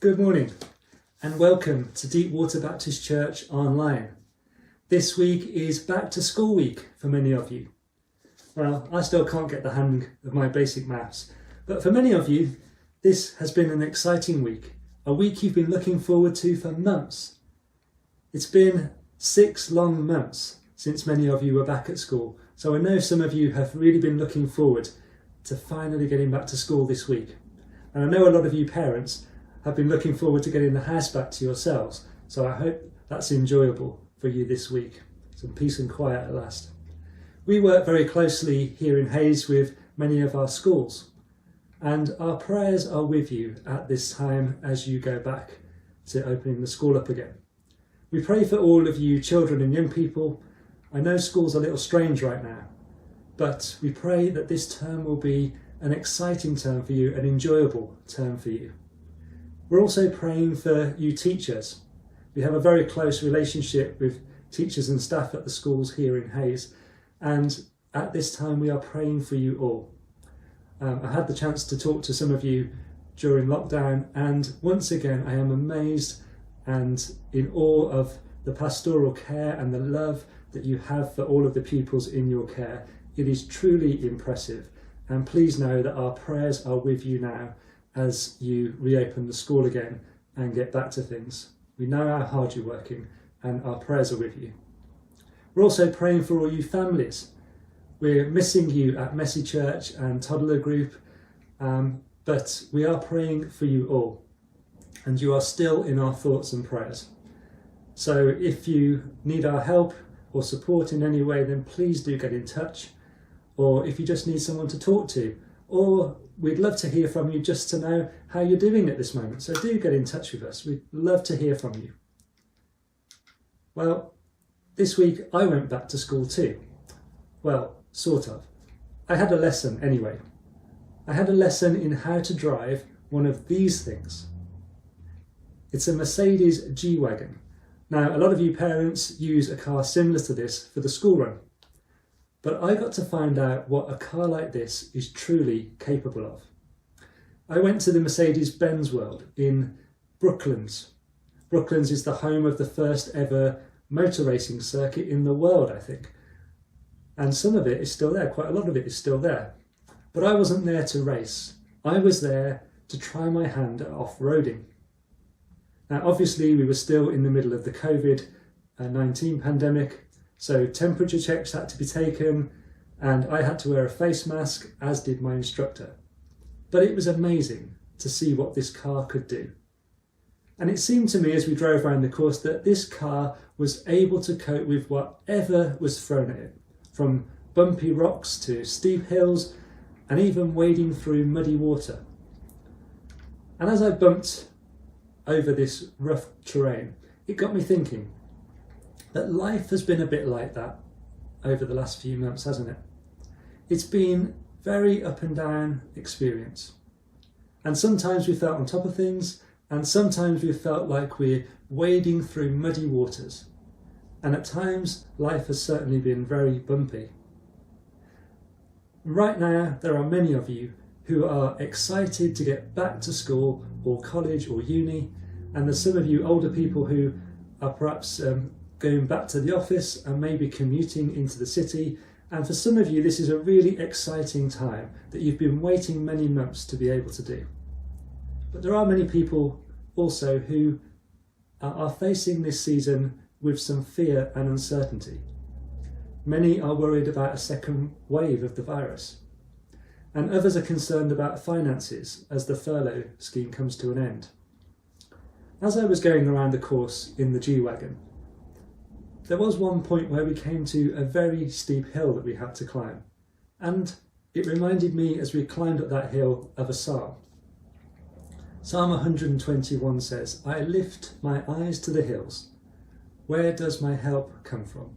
Good morning and welcome to Deepwater Baptist Church Online. This week is back to school week for many of you. Well, I still can't get the hang of my basic maths, but for many of you, this has been an exciting week, a week you've been looking forward to for months. It's been 6 long months since many of you were back at school, so I know some of you have really been looking forward to finally getting back to school this week. And I know a lot of you parents have been looking forward to getting the house back to yourselves, so I hope that's enjoyable for you this week. Some peace and quiet at last. We work very closely here in Hayes with many of our schools, and our prayers are with you at this time as you go back to opening the school up again. We pray for all of you children and young people. I know school's a little strange right now, but we pray that this term will be an exciting term for you, an enjoyable term for you. We're also praying for you teachers. We have a very close relationship with teachers and staff at the schools here in Hayes, and at this time we are praying for you all. I had the chance to talk to some of you during lockdown, and once again I am amazed and in awe of the pastoral care and the love that you have for all of the pupils in your care. It is truly impressive, and please know that our prayers are with you now as you reopen the school again and get back to things. We know how hard you're working, and our prayers are with you. We're also praying for all you families. We're missing you at Messy Church and Toddler Group, but we are praying for you all, and you are still in our thoughts and prayers. So if you need our help or support in any way, then please do get in touch. Or if you just need someone to talk to, or we'd love to hear from you just to know how you're doing at this moment. So do get in touch with us. We'd love to hear from you. Well, this week I went back to school too. Well, sort of. I had a lesson anyway. I had a lesson in how to drive one of these things. It's a Mercedes G Wagon. Now, a lot of you parents use a car similar to this for the school run. But I got to find out what a car like this is truly capable of. I went to the Mercedes-Benz World in Brooklands. Brooklands is the home of the first ever motor racing circuit in the world, I think. And some of it is still there, quite a lot of it is still there. But I wasn't there to race. I was there to try my hand at off-roading. Now, obviously, we were still in the middle of the COVID-19 pandemic, so temperature checks had to be taken, and I had to wear a face mask, as did my instructor. But it was amazing to see what this car could do. And it seemed to me as we drove around the course that this car was able to cope with whatever was thrown at it, from bumpy rocks to steep hills, and even wading through muddy water. And as I bumped over this rough terrain, it got me thinking that life has been a bit like that over the last few months, hasn't it? It's been very up and down experience. And sometimes we felt on top of things, and sometimes we felt like we're wading through muddy waters. And at times, life has certainly been very bumpy. Right now, there are many of you who are excited to get back to school or college or uni, and there's some of you older people who are perhaps going back to the office and maybe commuting into the city. And for some of you, this is a really exciting time that you've been waiting many months to be able to do. But there are many people also who are facing this season with some fear and uncertainty. Many are worried about a second wave of the virus, and others are concerned about finances as the furlough scheme comes to an end. As I was going around the course in the G Wagon, there was one point where we came to a very steep hill that we had to climb, and it reminded me as we climbed up that hill of a psalm. Psalm 121 says, "I lift my eyes to the hills. Where does my help come from?"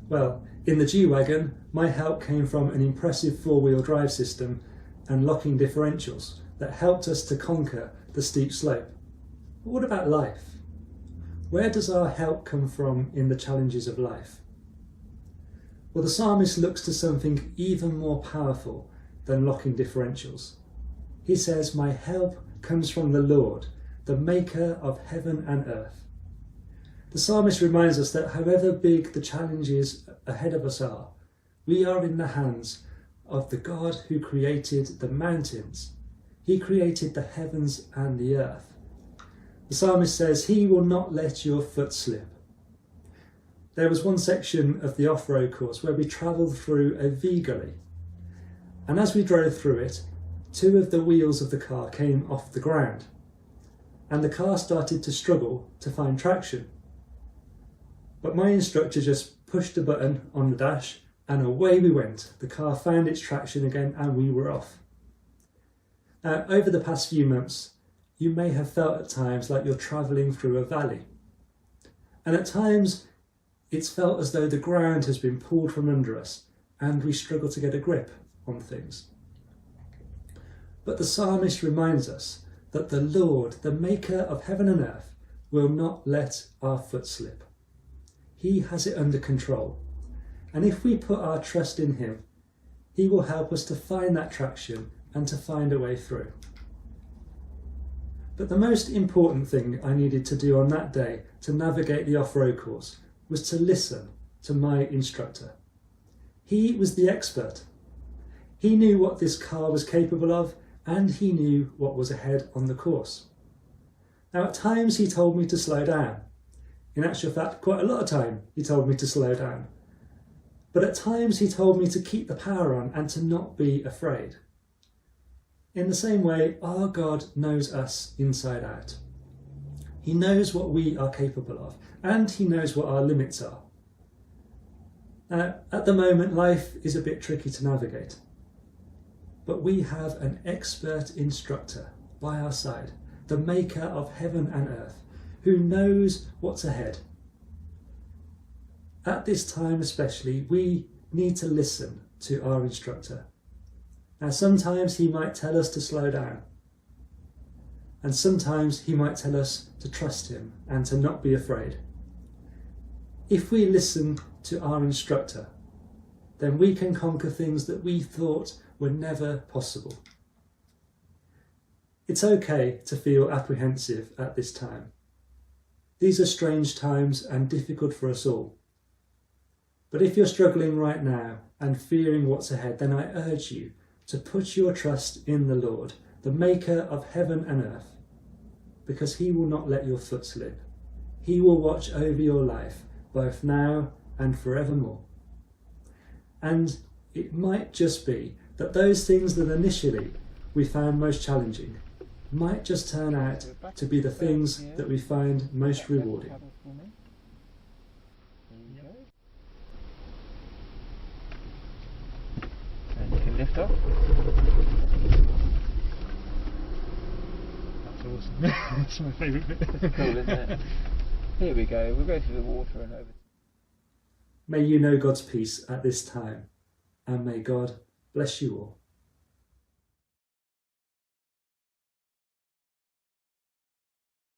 Well, in the G Wagon, my help came from an impressive four-wheel drive system and locking differentials that helped us to conquer the steep slope. But what about life? Where does our help come from in the challenges of life? Well, the psalmist looks to something even more powerful than locking differentials. He says, "My help comes from the Lord, the maker of heaven and earth. The psalmist reminds us that however big the challenges ahead of us are, we are in the hands of the God who created the mountains. He created the heavens and the earth. The psalmist says, he will not let your foot slip. There was one section of the off-road course where we travelled through a V-gully. And as we drove through it, two of the wheels of the car came off the ground. And the car started to struggle to find traction. But my instructor just pushed a button on the dash and away we went. The car found its traction again and we were off. Now, over the past few months, you may have felt at times like you're travelling through a valley. And at times, it's felt as though the ground has been pulled from under us and we struggle to get a grip on things. But the psalmist reminds us that the Lord, the maker of heaven and earth, will not let our foot slip. He has it under control. And if we put our trust in him, he will help us to find that traction and to find a way through. But the most important thing I needed to do on that day to navigate the off-road course was to listen to my instructor. He was the expert. He knew what this car was capable of, and he knew what was ahead on the course. Now, at times he told me to slow down. In actual fact, quite a lot of time he told me to slow down. But at times he told me to keep the power on and to not be afraid. In the same way, our God knows us inside out. He knows what we are capable of, and he knows what our limits are. Now, at the moment, life is a bit tricky to navigate. But we have an expert instructor by our side, the maker of heaven and earth, who knows what's ahead. At this time especially, we need to listen to our instructor. Now, sometimes he might tell us to slow down, and sometimes he might tell us to trust him and to not be afraid. If we listen to our instructor, then we can conquer things that we thought were never possible. It's okay to feel apprehensive at this time. These are strange times and difficult for us all. But if you're struggling right now and fearing what's ahead, then I urge you to put your trust in the Lord, the maker of heaven and earth, because he will not let your foot slip. He will watch over your life, both now and forevermore. And it might just be that those things that initially we found most challenging might just turn out to be the things that we find most rewarding. And you can lift off. That's awesome. That's my favourite bit. Cool, isn't it? Here we go. We'll go through the water and over. May you know God's peace at this time, and may God bless you all.